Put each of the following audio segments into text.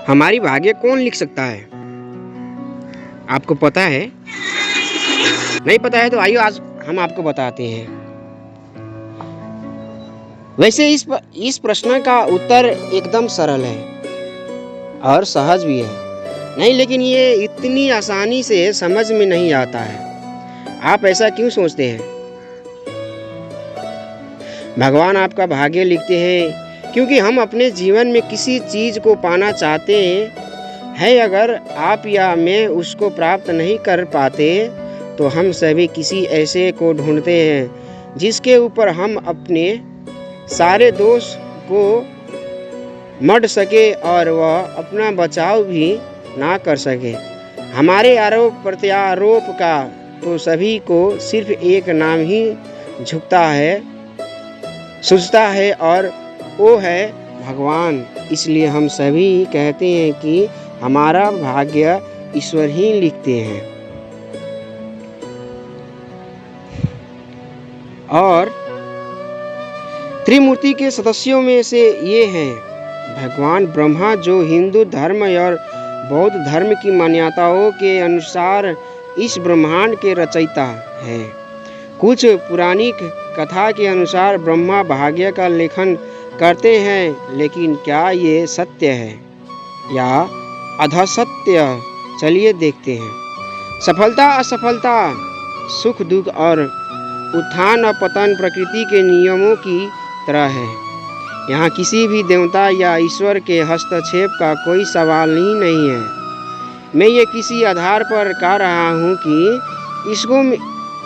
हमारी भाग्य कौन लिख सकता है? आपको पता है? नहीं पता है तो आइए आज हम आपको बताते हैं। वैसे इस प्रश्न का उत्तर एकदम सरल है और सहज भी है। नहीं, लेकिन ये इतनी आसानी से समझ में नहीं आता है। आप ऐसा क्यों सोचते हैं? भगवान आपका भाग्य लिखते हैं क्योंकि हम अपने जीवन में किसी चीज को पाना चाहते हैं। अगर आप या मैं उसको प्राप्त नहीं कर पाते तो हम सभी किसी ऐसे को ढूंढते हैं जिसके ऊपर हम अपने सारे दोष को मढ़ सके और वह अपना बचाव भी ना कर सके। हमारे आरोप प्रत्यारोप का तो सभी को सिर्फ एक नाम ही सूझता है और वो है भगवान। इसलिए हम सभी कहते हैं कि हमारा भाग्य ईश्वर ही लिखते हैं। और त्रिमूर्ति के सदस्यों में से ये हैं भगवान ब्रह्मा, जो हिंदू धर्म और बौद्ध धर्म की मान्यताओं के अनुसार इस ब्रह्मांड के रचयिता हैं। कुछ पौराणिक कथा के अनुसार ब्रह्मा भाग्य का लेखन करते हैं, लेकिन क्या ये सत्य है या अधसत्य? चलिए देखते हैं। सफलता असफलता, सुख दुख और उत्थान और पतन प्रकृति के नियमों की तरह है। यहाँ किसी भी देवता या ईश्वर के हस्तक्षेप का कोई सवाल ही नहीं है। मैं ये किसी आधार पर कह रहा हूँ कि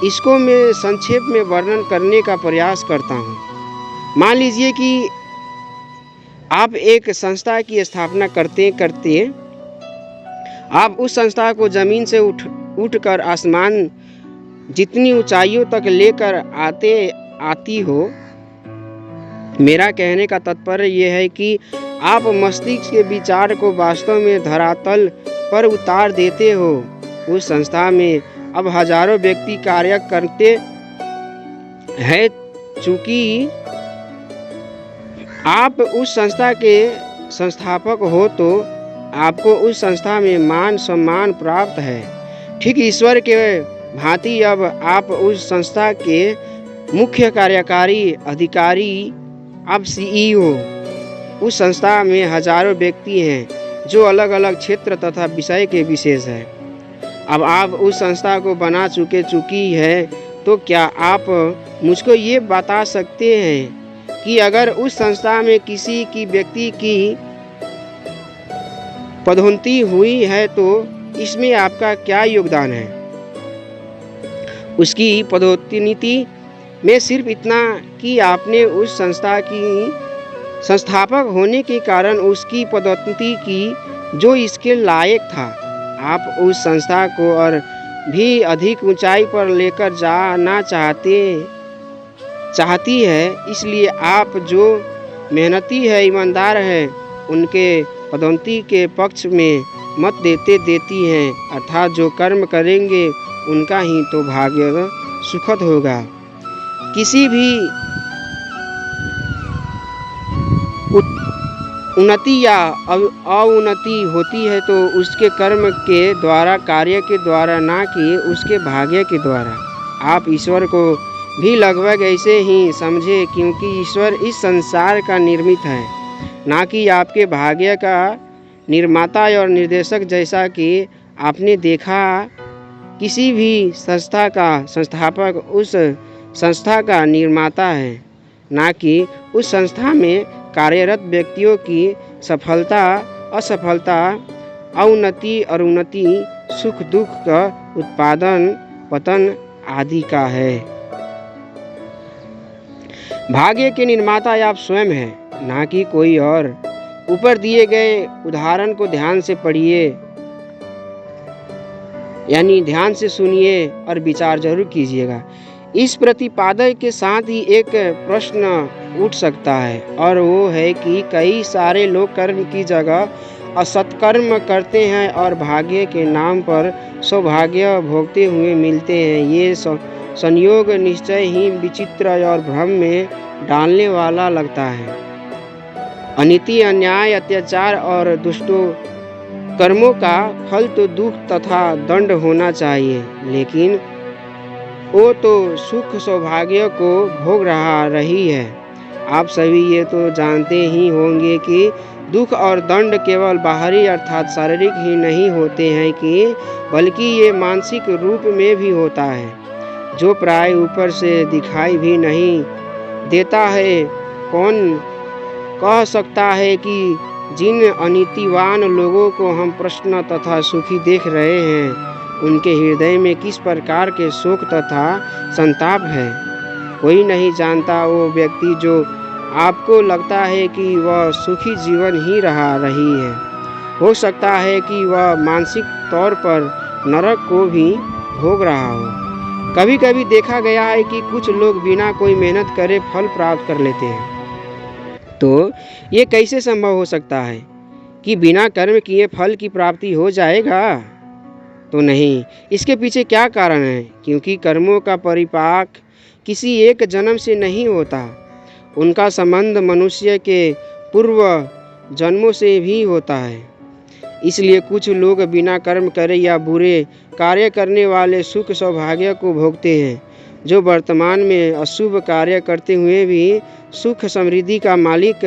इसको मैं संक्षेप में वर्णन करने का प्रयास करता हूँ। मान लीजिए कि आप एक संस्था की स्थापना करते करते आप उस संस्था को जमीन से उठकर आसमान जितनी ऊंचाइयों तक लेकर आती हो। मेरा कहने का तात्पर्य यह है कि आप मस्तिष्क के विचार को वास्तव में धरातल पर उतार देते हो। उस संस्था में अब हजारों व्यक्ति कार्य करते हैं। चूंकि आप उस संस्था के संस्थापक हो तो आपको उस संस्था में मान सम्मान प्राप्त है। ठीक ईश्वर के भांति अब आप उस संस्था के मुख्य कार्यकारी अधिकारी, अब सीईओ। उस संस्था में हजारों व्यक्ति हैं जो अलग अलग क्षेत्र तथा विषय के विशेष हैं। अब आप उस संस्था को बना चुकी है, तो क्या आप मुझको ये बता सकते हैं कि अगर उस संस्था में किसी की व्यक्ति की पदोन्नति हुई है तो इसमें आपका क्या योगदान है? उसकी पदोन्नति में सिर्फ इतना कि आपने उस संस्था की संस्थापक होने के कारण उसकी पदोन्नति की जो इसके लायक था। आप उस संस्था को और भी अधिक ऊंचाई पर लेकर जाना चाहती है, इसलिए आप जो मेहनती है, ईमानदार है, उनके पदोन्नति के पक्ष में मत देती हैं। अर्थात जो कर्म करेंगे उनका ही तो भाग्य सुखद होगा। किसी भी उन्नति या अवनति होती है तो उसके कर्म के द्वारा, कार्य के द्वारा, ना कि उसके भाग्य के द्वारा। आप ईश्वर को भी लगभग ऐसे ही समझे, क्योंकि ईश्वर इस संसार का निर्मित है, ना कि आपके भाग्य का निर्माता और निर्देशक। जैसा कि आपने देखा, किसी भी संस्था का संस्थापक उस संस्था का निर्माता है, ना कि उस संस्था में कार्यरत व्यक्तियों की सफलता असफलता, अवनति और उन्नति, सुख दुख का उत्पादन पतन आदि का है। भाग्य के निर्माता आप स्वयं हैं, ना कि कोई और। ऊपर दिए गए उदाहरण को ध्यान से पढ़िए, यानी ध्यान से सुनिए और विचार जरूर कीजिएगा। इस प्रतिपादन के साथ ही एक प्रश्न उठ सकता है, और वो है कि कई सारे लोग कर्म की जगह असत्कर्म करते हैं और भाग्य के नाम पर सौभाग्य भोगते हुए मिलते हैं। ये संयोग निश्चय ही विचित्र और भ्रम में डालने वाला लगता है। अनीति, अन्याय, अत्याचार और दुष्टों कर्मों का फल तो दुख तथा दंड होना चाहिए, लेकिन वो तो सुख सौभाग्य को भोग रही है। आप सभी ये तो जानते ही होंगे कि दुख और दंड केवल बाहरी अर्थात शारीरिक ही नहीं होते हैं कि बल्कि ये मानसिक रूप में भी होता है, जो प्राय ऊपर से दिखाई भी नहीं देता है। कौन कह सकता है कि जिन अनीतिवान लोगों को हम प्रसन्न तथा सुखी देख रहे हैं, उनके हृदय में किस प्रकार के शोक तथा संताप है? कोई नहीं जानता। वो व्यक्ति जो आपको लगता है कि वह सुखी जीवन ही रही है, हो सकता है कि वह मानसिक तौर पर नरक को भी भोग रहा हो। कभी कभी देखा गया है कि कुछ लोग बिना कोई मेहनत करे फल प्राप्त कर लेते हैं। तो ये कैसे संभव हो सकता है कि बिना कर्म किए फल की प्राप्ति हो जाएगा? तो नहीं, इसके पीछे क्या कारण है? क्योंकि कर्मों का परिपाक किसी एक जन्म से नहीं होता, उनका संबंध मनुष्य के पूर्व जन्मों से भी होता है। इसलिए कुछ लोग बिना कर्म करे या बुरे कार्य करने वाले सुख सौभाग्य को भोगते हैं, जो वर्तमान में अशुभ कार्य करते हुए भी सुख समृद्धि का मालिक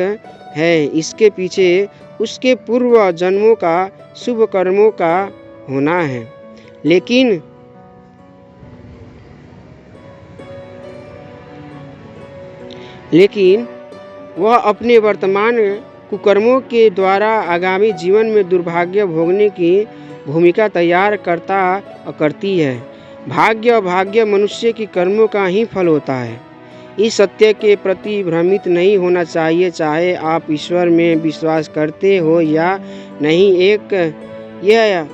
है। इसके पीछे उसके पूर्व जन्मों का शुभ कर्मों का होना है, लेकिन वह अपने वर्तमान कुकर्मों के द्वारा आगामी जीवन में दुर्भाग्य भोगने की भूमिका तैयार करती है। भाग्य अभाग्य मनुष्य की कर्मों का ही फल होता है। इस सत्य के प्रति भ्रमित नहीं होना चाहिए, चाहे आप ईश्वर में विश्वास करते हो या नहीं। यह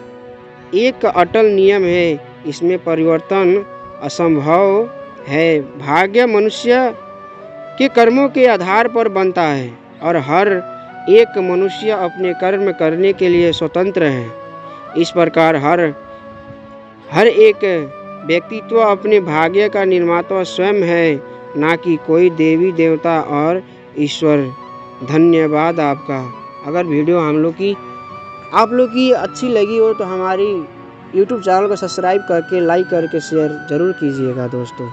एक अटल नियम है, इसमें परिवर्तन असंभव है। भाग्य मनुष्य के कर्मों के आधार पर बनता है और हर एक मनुष्य अपने कर्म करने के लिए स्वतंत्र है। इस प्रकार हर एक व्यक्तित्व अपने भाग्य का निर्माता स्वयं है, ना कि कोई देवी देवता और ईश्वर। धन्यवाद आपका। अगर वीडियो आप लोग की अच्छी लगी हो तो हमारी YouTube चैनल को सब्सक्राइब करके लाइक करके शेयर ज़रूर कीजिएगा दोस्तों।